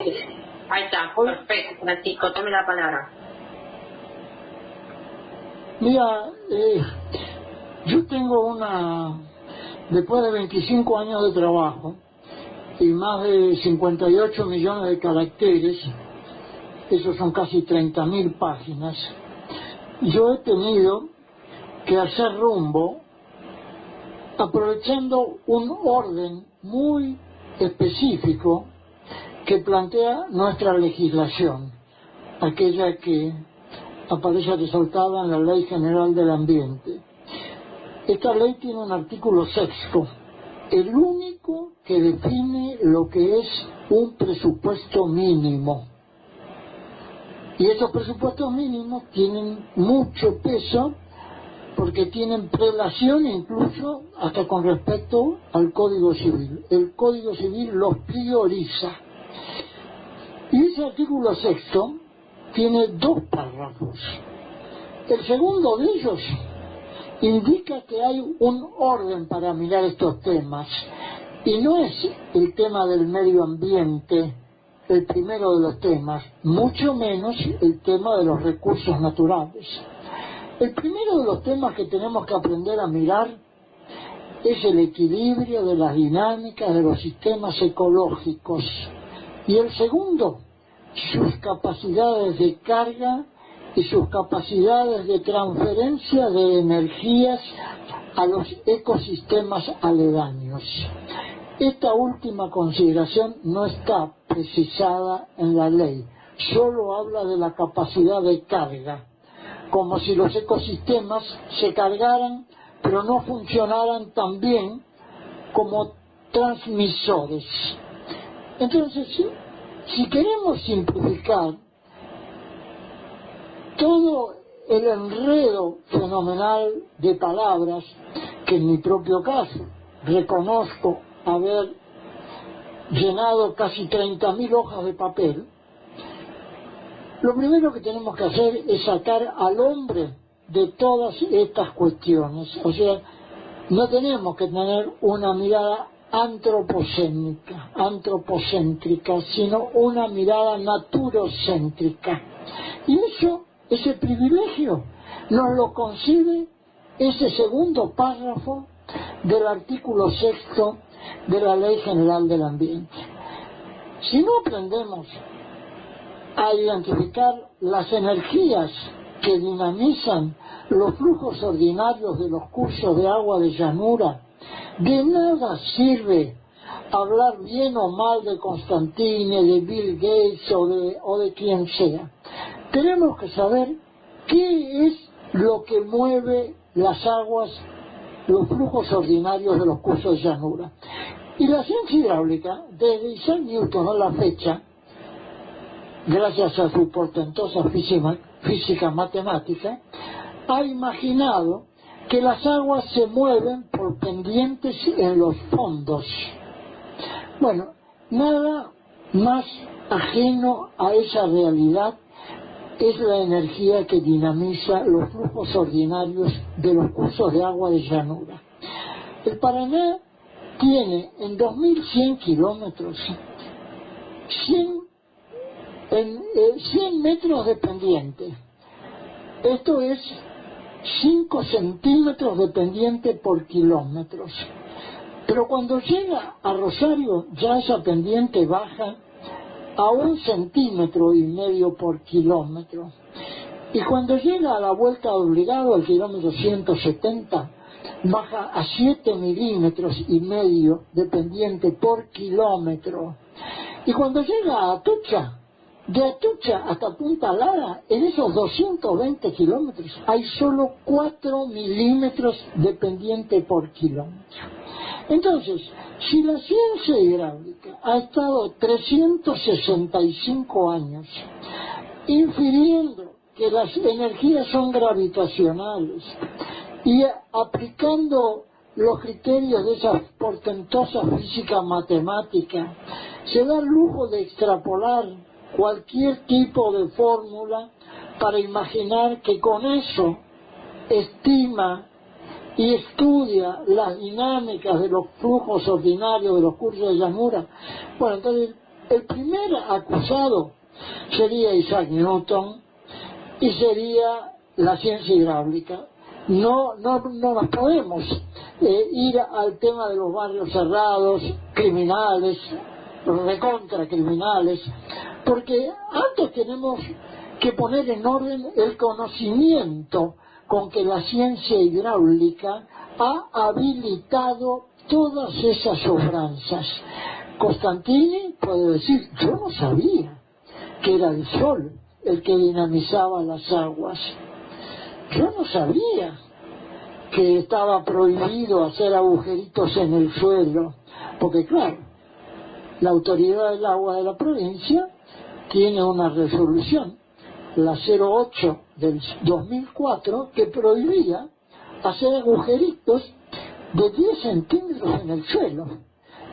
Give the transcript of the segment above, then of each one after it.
Ahí está, perfecto, Francisco, tome la palabra. Mira, yo tengo después de 25 años de trabajo y más de 58 millones de caracteres, esos son casi 30.000 páginas, yo he tenido que hacer rumbo aprovechando un orden muy específico que plantea nuestra legislación, aquella que aparece resaltada en la Ley General del Ambiente. Esta ley tiene un artículo 6, el único que define lo que es un presupuesto mínimo. Y esos presupuestos mínimos tienen mucho peso porque tienen prelación incluso hasta con respecto al Código Civil. El Código Civil los prioriza. Y ese artículo 6 tiene 2 párrafos. El segundo de ellos indica que hay un orden para mirar estos temas, y no es el tema del medio ambiente el primero de los temas, mucho menos el tema de los recursos naturales. El primero de los temas que tenemos que aprender a mirar es el equilibrio de las dinámicas de los sistemas ecológicos, y el segundo, sus capacidades de carga y sus capacidades de transferencia de energías a los ecosistemas aledaños. Esta última consideración no está precisada en la ley, solo habla de la capacidad de carga, como si los ecosistemas se cargaran pero no funcionaran tan bien como transmisores. Entonces, si queremos simplificar todo el enredo fenomenal de palabras, que en mi propio caso reconozco haber llenado casi 30.000 hojas de papel, lo primero que tenemos que hacer es sacar al hombre de todas estas cuestiones. O sea, no tenemos que tener una mirada antropocéntrica, sino una mirada naturocéntrica. Y ese privilegio nos lo concibe ese segundo párrafo del artículo 6 de la Ley General del Ambiente. Si no aprendemos a identificar las energías que dinamizan los flujos ordinarios de los cursos de agua de llanura, de nada sirve hablar bien o mal de Constantine, de Bill Gates o de quien sea. Tenemos que saber qué es lo que mueve las aguas, los flujos ordinarios de los cursos de llanura. Y la ciencia hidráulica, desde Isaac Newton a la fecha, gracias a su portentosa física matemática, ha imaginado que las aguas se mueven por pendientes en los fondos. Bueno, nada más ajeno a esa realidad es la energía que dinamiza los flujos ordinarios de los cursos de agua de llanura. El Paraná tiene en 2.100 kilómetros 100 metros de pendiente. Esto es 5 centímetros de pendiente por kilómetros. Pero cuando llega a Rosario, ya esa pendiente baja a 1,5 centímetros por kilómetro. Y cuando llega a la vuelta de Obligado, al kilómetro 170, baja a 7,5 milímetros de pendiente por kilómetro. Y cuando llega a Atucha, de Atucha hasta Punta Lara, en esos 220 kilómetros, hay solo 4 milímetros de pendiente por kilómetro. Entonces, si la ciencia hidráulica ha estado 365 años infiriendo que las energías son gravitacionales y aplicando los criterios de esa portentosa física matemática, se da el lujo de extrapolar cualquier tipo de fórmula para imaginar que con eso estima y estudia las dinámicas de los flujos ordinarios de los cursos de llanura. Bueno, entonces el primer acusado sería Isaac Newton y sería la ciencia hidráulica. No nos podemos ir al tema de los barrios cerrados, criminales, recontra criminales, porque antes tenemos que poner en orden el conocimiento con que la ciencia hidráulica ha habilitado todas esas obranzas. Constantini puede decir, yo no sabía que era el sol el que dinamizaba las aguas. Yo no sabía que estaba prohibido hacer agujeritos en el suelo, porque claro, la autoridad del agua de la provincia tiene una resolución, la 08 del 2004, que prohibía hacer agujeritos de 10 centímetros en el suelo.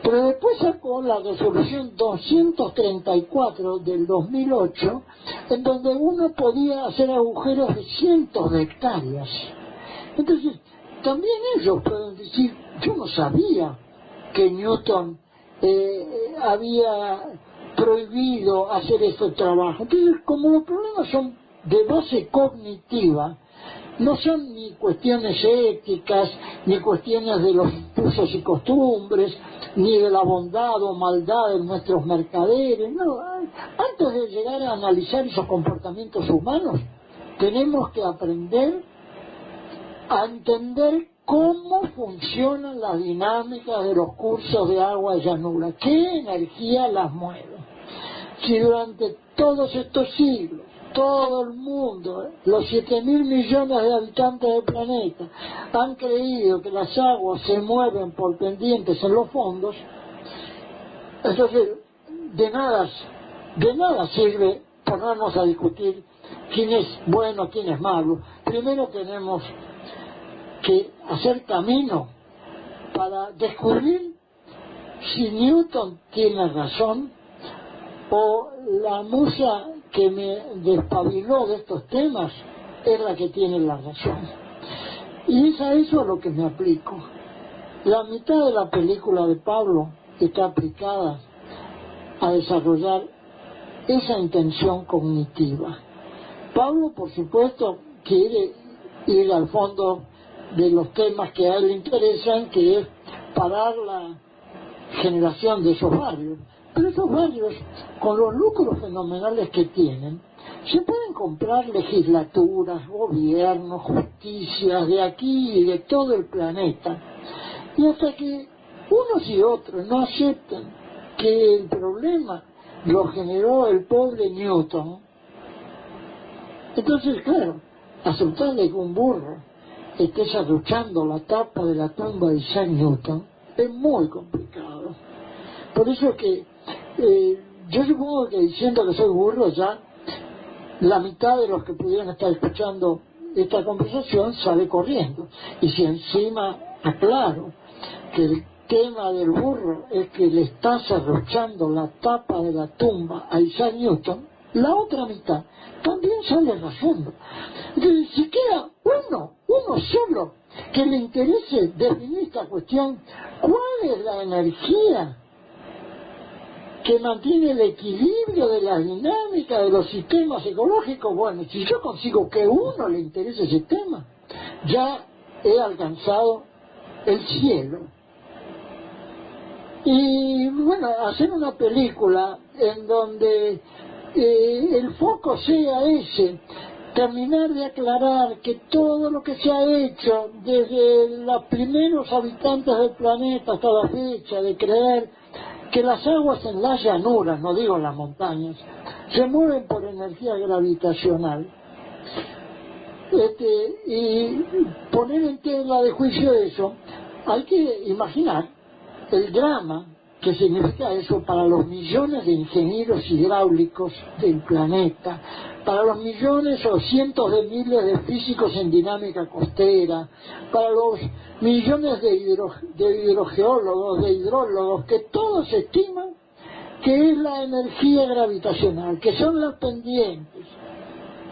Pero después sacó la resolución 234 del 2008, en donde uno podía hacer agujeros de cientos de hectáreas. Entonces, también ellos pueden decir, yo no sabía que Newton había prohibido hacer este trabajo. Entonces, como los problemas son de base cognitiva, no son ni cuestiones éticas, ni cuestiones de los usos y costumbres, ni de la bondad o maldad de nuestros mercaderes. No, antes de llegar a analizar esos comportamientos humanos, tenemos que aprender a entender cómo funcionan las dinámicas de los cursos de agua y llanura, qué energía las mueve. Si durante todos estos siglos todo el mundo, los 7.000 millones de habitantes del planeta, han creído que las aguas se mueven por pendientes en los fondos, entonces de nada sirve ponernos a discutir quién es bueno, quién es malo. Primero tenemos que hacer camino para descubrir si Newton tiene razón o la musa que me despabiló de estos temas es la que tiene la razón. Y es a eso a lo que me aplico. La mitad de la película de Pablo está aplicada a desarrollar esa intención cognitiva. Pablo, por supuesto, quiere ir al fondo de los temas que a él le interesan, que es parar la generación de esos barrios. Pero esos barrios, con los lucros fenomenales que tienen, se pueden comprar legislaturas, gobiernos, justicias de aquí y de todo el planeta. Y hasta que unos y otros no acepten que el problema lo generó el pobre Newton, entonces, claro, aceptarle que un burro esté serruchando la tapa de la tumba de Isaac Newton es muy complicado. Por eso que yo supongo que diciendo que soy burro ya la mitad de los que pudieran estar escuchando esta conversación sale corriendo. Y si encima aclaro que el tema del burro es que le está serruchando la tapa de la tumba a Isaac Newton, la otra mitad también sale razonando. Entonces, si queda uno solo que le interese definir esta cuestión, ¿cuál es la energía que mantiene el equilibrio de la dinámica de los sistemas ecológicos? Bueno, si yo consigo que uno le interese ese tema, ya he alcanzado el cielo. Y bueno, hacer una película en donde el foco sea ese, terminar de aclarar que todo lo que se ha hecho desde los primeros habitantes del planeta hasta la fecha, de creer que las aguas en las llanuras, no digo en las montañas, se mueven por energía gravitacional, y poner en tela de juicio eso, hay que imaginar el drama que significa eso para los millones de ingenieros hidráulicos del planeta, para los millones o cientos de miles de físicos en dinámica costera, para los millones de hidrogeólogos, de hidrólogos, que todos estiman que es la energía gravitacional, que son las pendientes,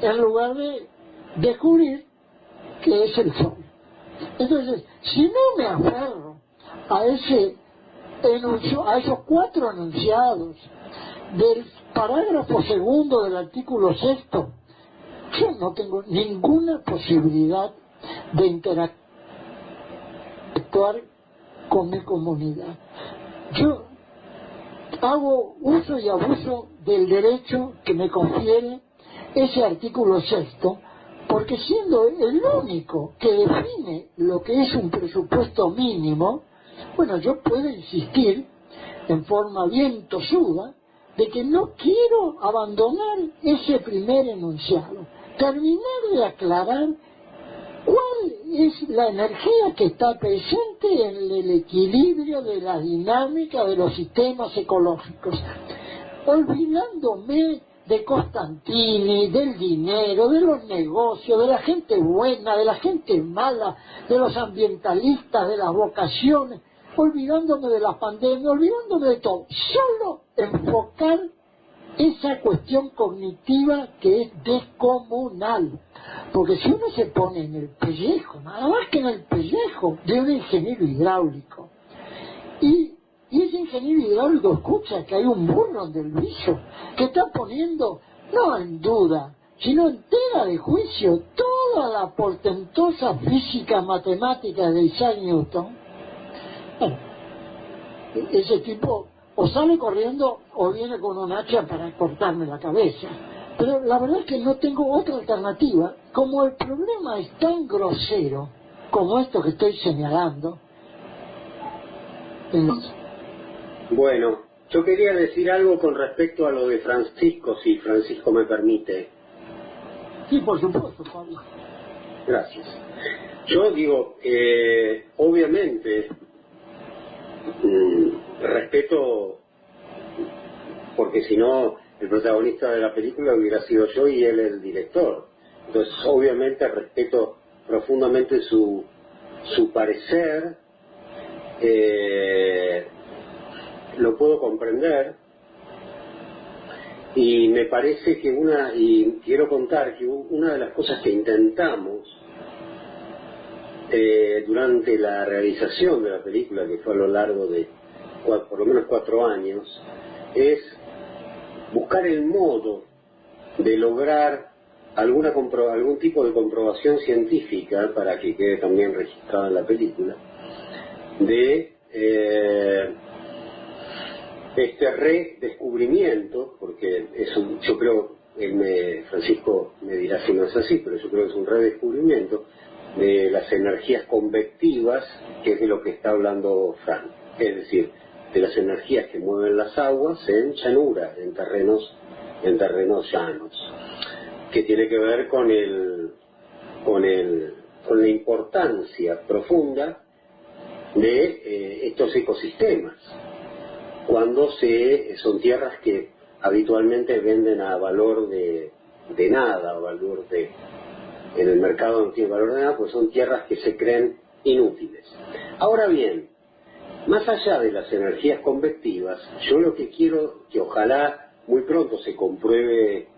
en lugar de descubrir que es el Sol. Entonces, si no me aferro a esos 4 enunciados del parágrafo segundo del artículo sexto, yo no tengo ninguna posibilidad de interactuar con mi comunidad. Yo hago uso y abuso del derecho que me confiere ese artículo sexto, porque siendo el único que define lo que es un presupuesto mínimo, bueno, yo puedo insistir en forma bien tosuda de que no quiero abandonar ese primer enunciado, terminar de aclarar cuál es la energía que está presente en el equilibrio de la dinámica de los sistemas ecológicos, olvidándome de Constantini, del dinero, de los negocios, de la gente buena, de la gente mala, de los ambientalistas, de las vocaciones, olvidándome de la pandemia, olvidándome de todo, solo enfocar esa cuestión cognitiva que es descomunal. Porque si uno se pone en el pellejo, nada más que en el pellejo de un ingeniero hidráulico, y ese ingeniero hidráulico escucha que hay un burro del viso que está poniendo, no en duda, sino en tela de juicio toda la portentosa física matemática de Isaac Newton, bueno, ese tipo o sale corriendo o viene con un hacha para cortarme la cabeza. Pero la verdad es que no tengo otra alternativa. Como el problema es tan grosero como esto que estoy señalando. Bueno, yo quería decir algo con respecto a lo de Francisco, si Francisco me permite. Sí, por supuesto, Pablo. Gracias. Yo digo, obviamente, respeto, porque si no, el protagonista de la película hubiera sido yo y él el director. Entonces, obviamente, respeto profundamente su parecer, lo puedo comprender, y me parece que y quiero contar que una de las cosas que intentamos durante la realización de la película, que fue a lo largo de por lo menos 4 años, es buscar el modo de lograr algún tipo de comprobación científica, para que quede también registrada en la película, de este redescubrimiento, porque yo creo, Francisco me dirá si no es así, pero yo creo que es un redescubrimiento de las energías convectivas, que es de lo que está hablando Frank, es decir, de las energías que mueven las aguas en llanura, en terrenos llanos, que tiene que ver con la importancia profunda de estos ecosistemas, cuando son tierras que habitualmente venden a valor de nada, en el mercado no tiene valor de nada, pues son tierras que se creen inútiles. Ahora bien, más allá de las energías convectivas, yo lo que quiero que ojalá muy pronto se compruebe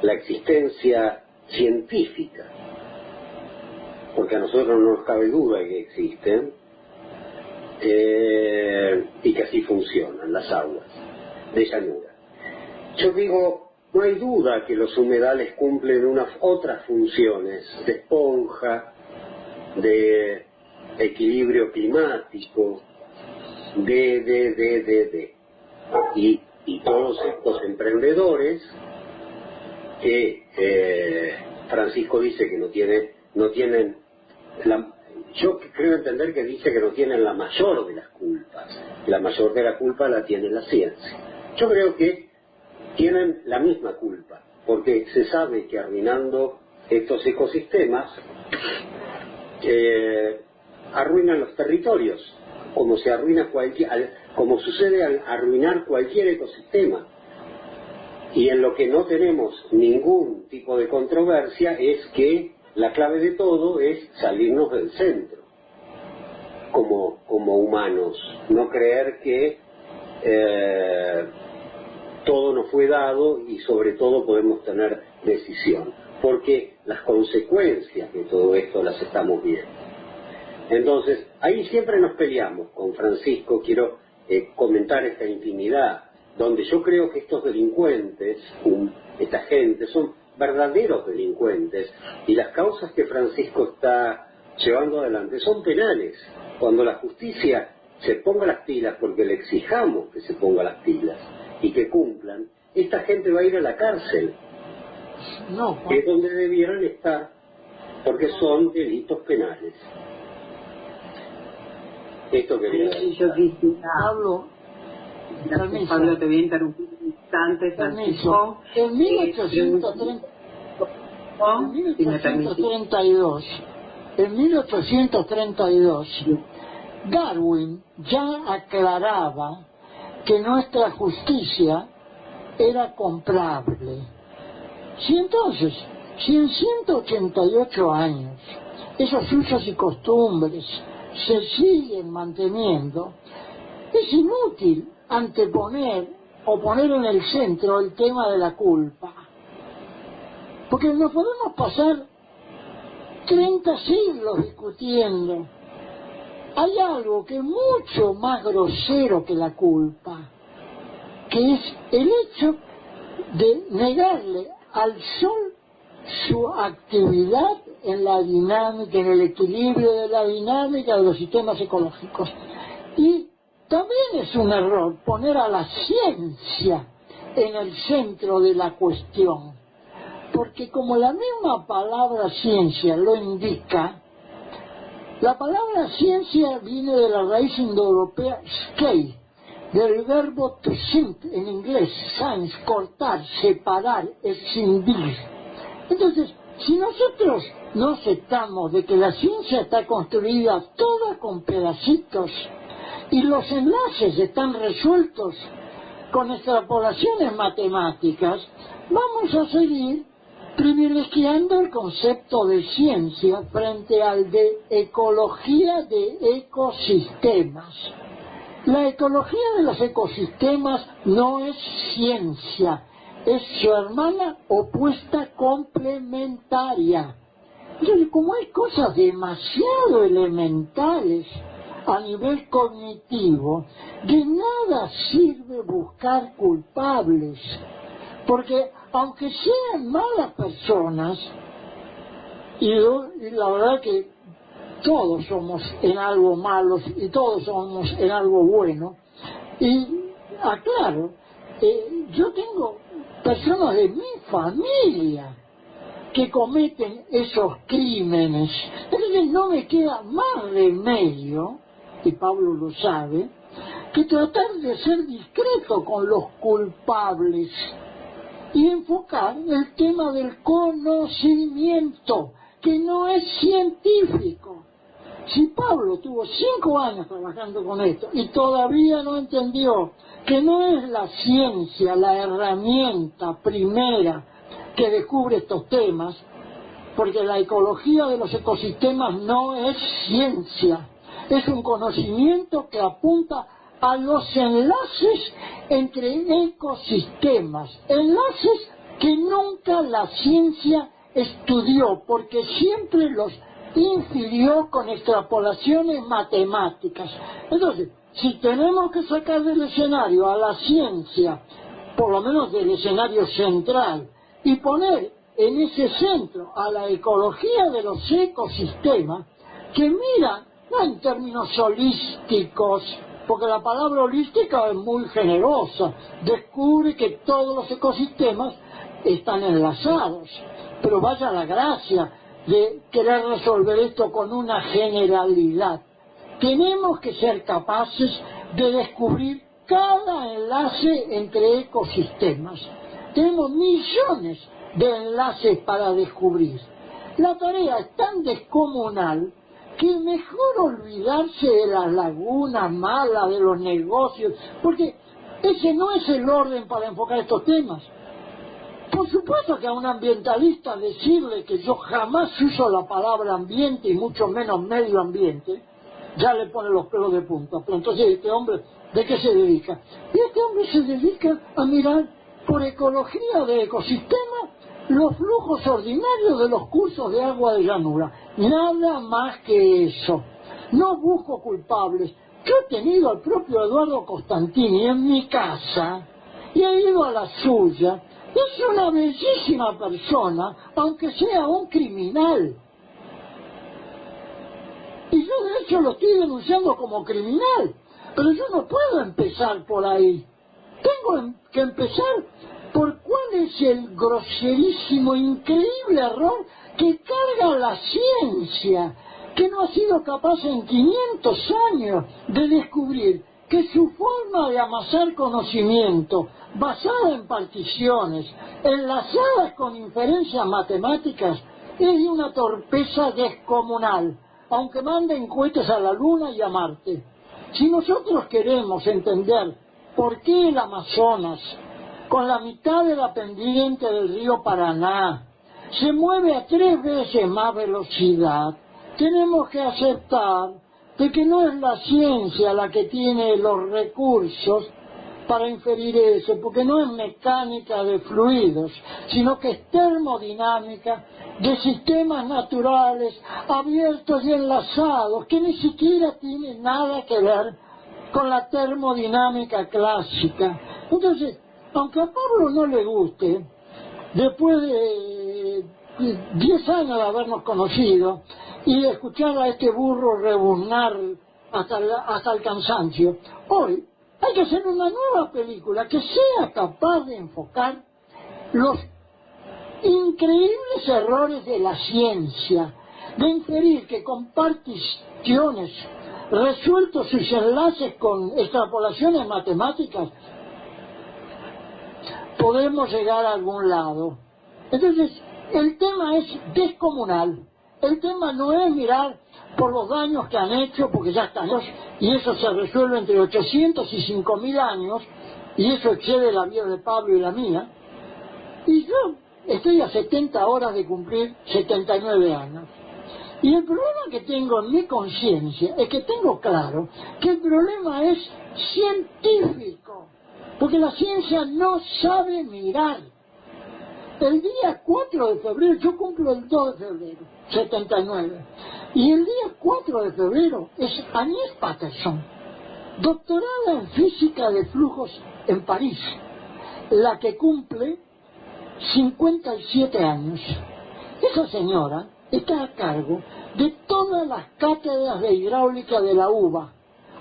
la existencia científica, porque a nosotros no nos cabe duda de que existen, y que así funcionan las aguas de llanura. Yo digo, no hay duda que los humedales cumplen otras funciones de esponja, de equilibrio climático, y todos estos emprendedores que Francisco dice que no tienen yo creo entender que dice que no tienen la mayor de las culpas. La mayor de la culpa la tiene la ciencia. Yo creo que tienen la misma culpa, porque se sabe que arruinando estos ecosistemas arruinan los territorios, como sucede al arruinar cualquier ecosistema. Y en lo que no tenemos ningún tipo de controversia es que la clave de todo es salirnos del centro como humanos, no creer que todo nos fue dado y sobre todo podemos tener decisión, porque las consecuencias de todo esto las estamos viendo. Entonces, ahí siempre nos peleamos con Francisco. Quiero comentar esta intimidad donde yo creo que estos delincuentes, esta gente, son verdaderos delincuentes, y las causas que Francisco está llevando adelante son penales. Cuando la justicia se ponga las pilas, porque le exijamos que se ponga las pilas y que cumplan, esta gente va a ir a la cárcel, que es donde debieran estar, porque son delitos penales. Esto quería decir. Yo quisiera... Pablo, te voy a interrumpir un instante, Francisco. En 1832, Darwin ya aclaraba que nuestra justicia era comprable. Si entonces, si en 188 años esos usos y costumbres se siguen manteniendo, es inútil anteponer o poner en el centro el tema de la culpa, porque nos podemos pasar 30 siglos discutiendo. Hay algo que es mucho más grosero que la culpa, que es el hecho de negarle al sol su actividad en la dinámica, en el equilibrio de la dinámica de los sistemas ecológicos. Y también es un error poner a la ciencia en el centro de la cuestión, porque como la misma palabra ciencia lo indica, la palabra ciencia viene de la raíz indoeuropea skei, del verbo to sint en inglés, science, cortar, separar, escindir. Entonces, si nosotros no aceptamos de que la ciencia está construida toda con pedacitos y los enlaces están resueltos con extrapolaciones matemáticas, vamos a seguir privilegiando el concepto de ciencia frente al de ecología de ecosistemas. La ecología de los ecosistemas no es ciencia, es su hermana opuesta complementaria. Entonces, como hay cosas demasiado elementales a nivel cognitivo, de nada sirve buscar culpables, porque aunque sean malas personas, y la verdad que todos somos en algo malos y todos somos en algo bueno, y aclaro, yo tengo personas de mi familia que cometen esos crímenes, entonces no me queda más remedio, y Pablo lo sabe, que tratar de ser discreto con los culpables y enfocar el tema del conocimiento, que no es científico. Si Pablo tuvo 5 años trabajando con esto y todavía no entendió que no es la ciencia la herramienta primera que descubre estos temas, porque la ecología de los ecosistemas no es ciencia, es un conocimiento que apunta a los enlaces entre ecosistemas, enlaces que nunca la ciencia estudió, porque siempre los infirió con extrapolaciones matemáticas. Entonces, si tenemos que sacar del escenario a la ciencia, por lo menos del escenario central, y poner en ese centro a la ecología de los ecosistemas, que mira, no en términos holísticos, porque la palabra holística es muy generosa, descubre que todos los ecosistemas están enlazados, pero vaya la gracia de querer resolver esto con una generalidad. Tenemos que ser capaces de descubrir cada enlace entre ecosistemas. Tenemos millones de enlaces para descubrir. La tarea es tan descomunal que es mejor olvidarse de las lagunas malas, de los negocios, porque ese no es el orden para enfocar estos temas. Por supuesto que a un ambientalista decirle que yo jamás uso la palabra ambiente y mucho menos medio ambiente, ya le pone los pelos de punta. Pero entonces este hombre, ¿de qué se dedica? Y este hombre se dedica a mirar por ecología de ecosistemas los flujos ordinarios de los cursos de agua de llanura. Nada más que eso. No busco culpables. Yo he tenido al propio Eduardo Costantini en mi casa y ha ido a la suya, es una bellísima persona, aunque sea un criminal. Y yo de hecho lo estoy denunciando como criminal, pero yo no puedo empezar por ahí. Tengo que empezar por cuál es el groserísimo, increíble error que carga la ciencia, que no ha sido capaz en 500 años de descubrir que su forma de amasar conocimiento, basada en particiones, enlazadas con inferencias matemáticas, es de una torpeza descomunal, aunque manden cohetes a la Luna y a Marte. Si nosotros queremos entender por qué el Amazonas, con la mitad de la pendiente del río Paraná, se mueve a 3 veces más velocidad, tenemos que aceptar de que no es la ciencia la que tiene los recursos para inferir eso, porque no es mecánica de fluidos, sino que es termodinámica de sistemas naturales abiertos y enlazados, que ni siquiera tienen nada que ver con la termodinámica clásica. Entonces, aunque a Pablo no le guste, después de 10 años de habernos conocido y de escuchar a este burro rebuznar hasta el cansancio, hoy hay que hacer una nueva película que sea capaz de enfocar los increíbles errores de la ciencia, de inferir que con particiones resueltos sus enlaces con extrapolaciones matemáticas podemos llegar a algún lado. Entonces, el tema es descomunal. El tema no es mirar por los daños que han hecho, porque ya están, y eso se resuelve entre 800 y 5000 años, y eso excede la vida de Pablo y la mía. Y yo estoy a 70 horas de cumplir 79 años. Y el problema que tengo en mi conciencia es que tengo claro que el problema es científico, porque la ciencia no sabe mirar. El día 4 de febrero, yo cumplo el 2 de febrero, 79, y el día 4 de febrero es Agnès Patterson, doctorada en física de flujos en París, la que cumple 57 años. Esa señora está a cargo de todas las cátedras de hidráulica de la UBA,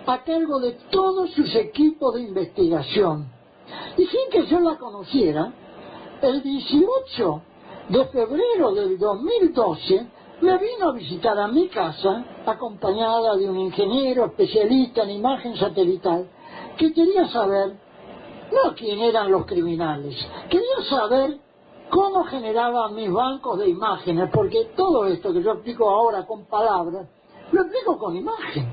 a cargo de todos sus equipos de investigación. Y sin que yo la conociera, el 18 de febrero del 2012 me vino a visitar a mi casa, acompañada de un ingeniero especialista en imagen satelital, que quería saber, no quién eran los criminales, quería saber cómo generaban mis bancos de imágenes, porque todo esto que yo explico ahora con palabras, lo explico con imagen.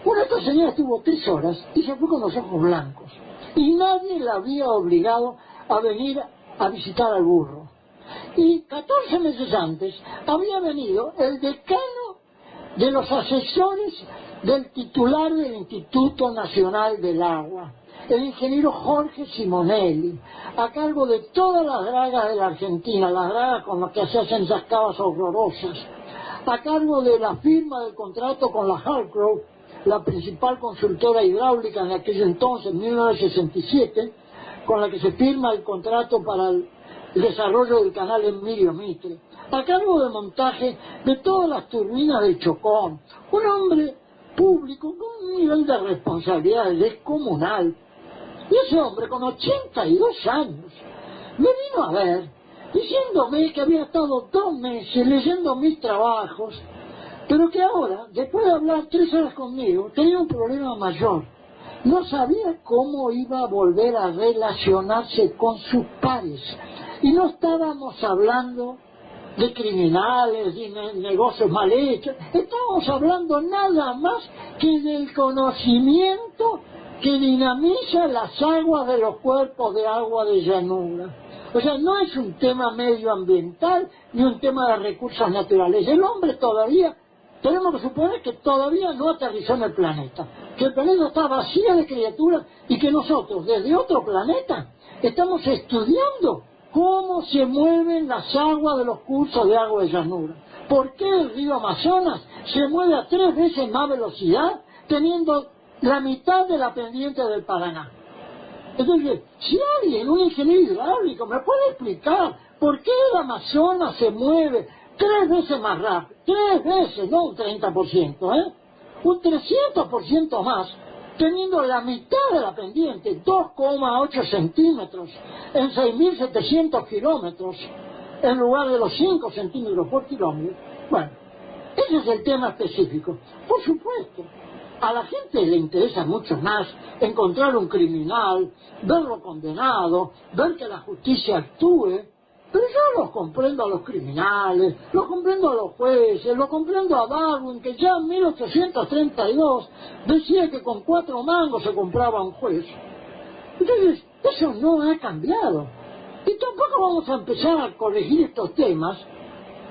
Bueno, esta señora estuvo 3 horas y se fue con los ojos blancos, y nadie la había obligado a venir a visitar al burro. Y 14 meses antes había venido el decano de los asesores del titular del Instituto Nacional del Agua, el ingeniero Jorge Simonelli, a cargo de todas las dragas de la Argentina, las dragas con las que se hacen esas cavas horrorosas, a cargo de la firma del contrato con la Hargrove, la principal consultora hidráulica en aquel entonces, en 1967, con la que se firma el contrato para el desarrollo del canal Emilio Mitre, a cargo del montaje de todas las turbinas del Chocón, un hombre público con un nivel de responsabilidad descomunal. Y ese hombre con 82 años me vino a ver diciéndome que había estado 2 meses leyendo mis trabajos, pero que ahora, después de hablar 3 horas conmigo, tenía un problema mayor. No sabía cómo iba a volver a relacionarse con sus pares. Y no estábamos hablando de criminales y negocios mal hechos. Estábamos hablando nada más que del conocimiento que dinamiza las aguas de los cuerpos de agua de llanura. O sea, no es un tema medioambiental ni un tema de recursos naturales. El hombre todavía, tenemos que suponer que todavía no aterrizó en el planeta, que el planeta está vacío de criaturas y que nosotros, desde otro planeta, estamos estudiando cómo se mueven las aguas de los cursos de agua de llanura. ¿Por qué el río Amazonas se mueve a 3 veces más velocidad teniendo la mitad de la pendiente del Paraná? Entonces, si alguien, un ingeniero hidráulico, me puede explicar por qué el Amazonas se mueve 3 veces más rápido, 3 veces, no un 30%, un 300% más, teniendo la mitad de la pendiente, 2,8 centímetros en 6.700 kilómetros, en lugar de los 5 centímetros por kilómetro. Bueno, ese es el tema específico. Por supuesto, a la gente le interesa mucho más encontrar un criminal, verlo condenado, ver que la justicia actúe. Pero yo los comprendo a los criminales, los comprendo a los jueces, los comprendo a Darwin, que ya en 1832 decía que con 4 mangos se compraba un juez. Entonces, eso no ha cambiado. Y tampoco vamos a empezar a corregir estos temas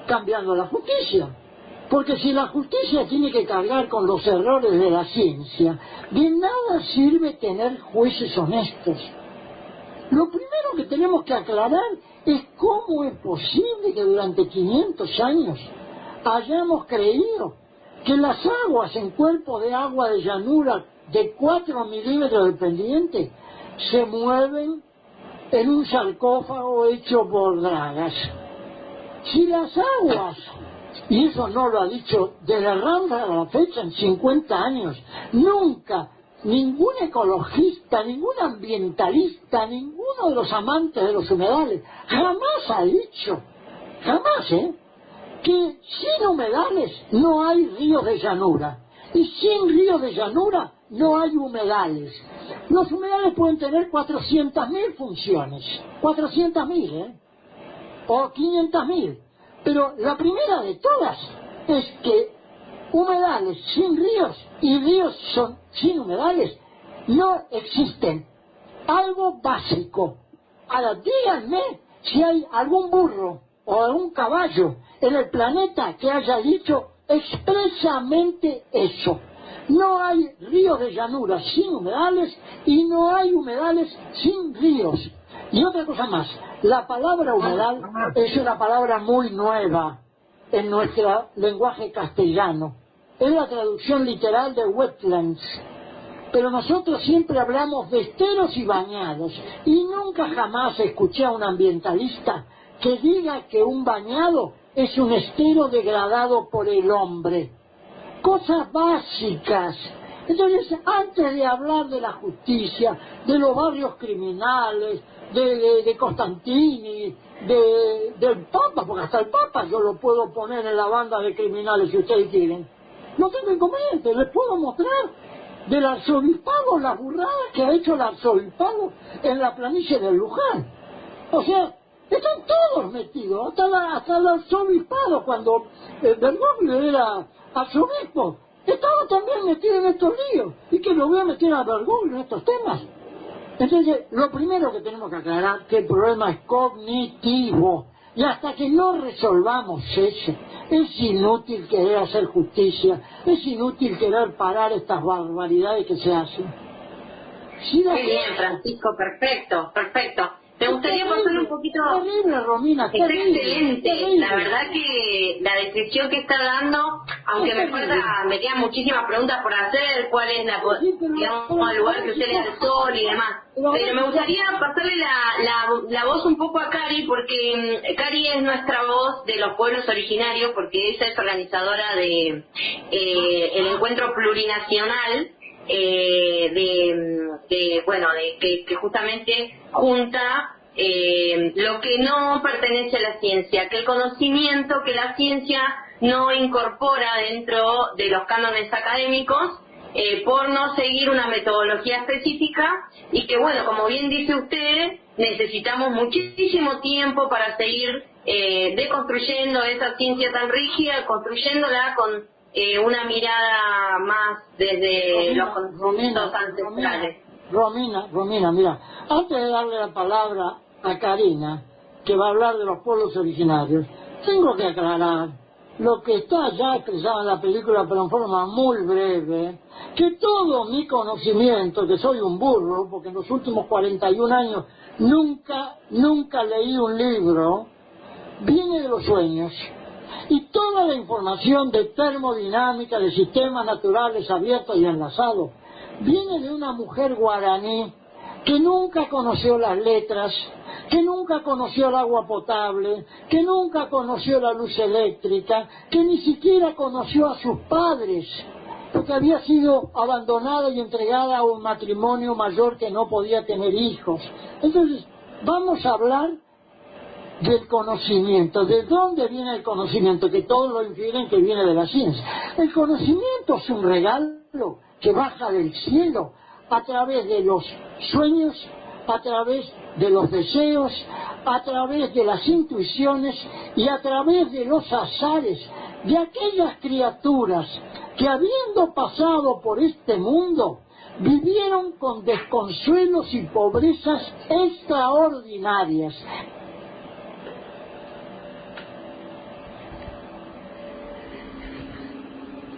cambiando la justicia. Porque si la justicia tiene que cargar con los errores de la ciencia, de nada sirve tener jueces honestos. Lo primero que tenemos que aclarar es cómo es posible que durante 500 años hayamos creído que las aguas en cuerpos de agua de llanura de 4 milímetros de pendiente se mueven en un sarcófago hecho por dragas. Si las aguas, y eso no lo ha dicho desde Rambla a la fecha en 50 años, nunca ningún ecologista, ningún ambientalista, ninguno de los amantes de los humedales jamás ha dicho, jamás, que sin humedales no hay ríos de llanura, y sin ríos de llanura no hay humedales. Los humedales pueden tener 400.000 funciones, 400.000, o 500.000, pero la primera de todas es que humedales sin ríos y ríos sin humedales no existen. Algo básico. Ahora díganme si hay algún burro o algún caballo en el planeta que haya dicho expresamente eso. No hay ríos de llanura sin humedales y no hay humedales sin ríos. Y otra cosa más, la palabra humedal es una palabra muy nueva en nuestro lenguaje castellano. Es la traducción literal de wetlands. Pero nosotros siempre hablamos de esteros y bañados. Y nunca jamás escuché a un ambientalista que diga que un bañado es un estero degradado por el hombre. Cosas básicas. Entonces, antes de hablar de la justicia, de los barrios criminales, de Constantini, del Papa, porque hasta el Papa yo lo puedo poner en la banda de criminales si ustedes quieren, no tengo inconveniente, les puedo mostrar del arzobispado las burradas que ha hecho el arzobispado en la planicie de Luján. O sea, están todos metidos, hasta el arzobispado cuando Bergoglio era arzobispo, estaba también metido en estos líos, y que lo voy a meter a Bergoglio en estos temas. Entonces, lo primero que tenemos que aclarar es que el problema es cognitivo, y hasta que no resolvamos eso, es inútil querer hacer justicia, es inútil querer parar estas barbaridades que se hacen. Sí, muy bien, Francisco, perfecto, perfecto. Me gustaría pasar un poquito... Terrible, Romina, está terrible, excelente, terrible. La verdad que la descripción que está dando, aunque me quedan muchísimas preguntas por hacer, cuál es digamos, el lugar que usted le da el sol y demás. Pero me gustaría pasarle la voz un poco a Cari, porque Cari es nuestra voz de los pueblos originarios, porque ella es organizadora de el encuentro plurinacional, que justamente junta lo que no pertenece a la ciencia, aquel conocimiento que la ciencia no incorpora dentro de los cánones académicos, por no seguir una metodología específica, y que bueno, como bien dice usted, necesitamos muchísimo tiempo para seguir deconstruyendo esa ciencia tan rígida, construyéndola con una mirada más desde los conocimientos ancestrales. Romina, mira, antes de darle la palabra a Karina, que va a hablar de los pueblos originarios, tengo que aclarar lo que está ya expresado en la película, pero en forma muy breve, que todo mi conocimiento, que soy un burro, porque en los últimos 41 años nunca leí un libro, viene de los sueños. Y toda la información de termodinámica, de sistemas naturales abiertos y enlazados, viene de una mujer guaraní que nunca conoció las letras, que nunca conoció el agua potable, que nunca conoció la luz eléctrica, que ni siquiera conoció a sus padres, porque había sido abandonada y entregada a un matrimonio mayor que no podía tener hijos. Entonces, vamos a hablar del conocimiento. ¿De dónde viene el conocimiento? Que todos lo infieren que viene de la ciencia. El conocimiento es un regalo que baja del cielo a través de los sueños, a través de los deseos, a través de las intuiciones y a través de los azares de aquellas criaturas que, habiendo pasado por este mundo, vivieron con desconsuelos y pobrezas extraordinarias,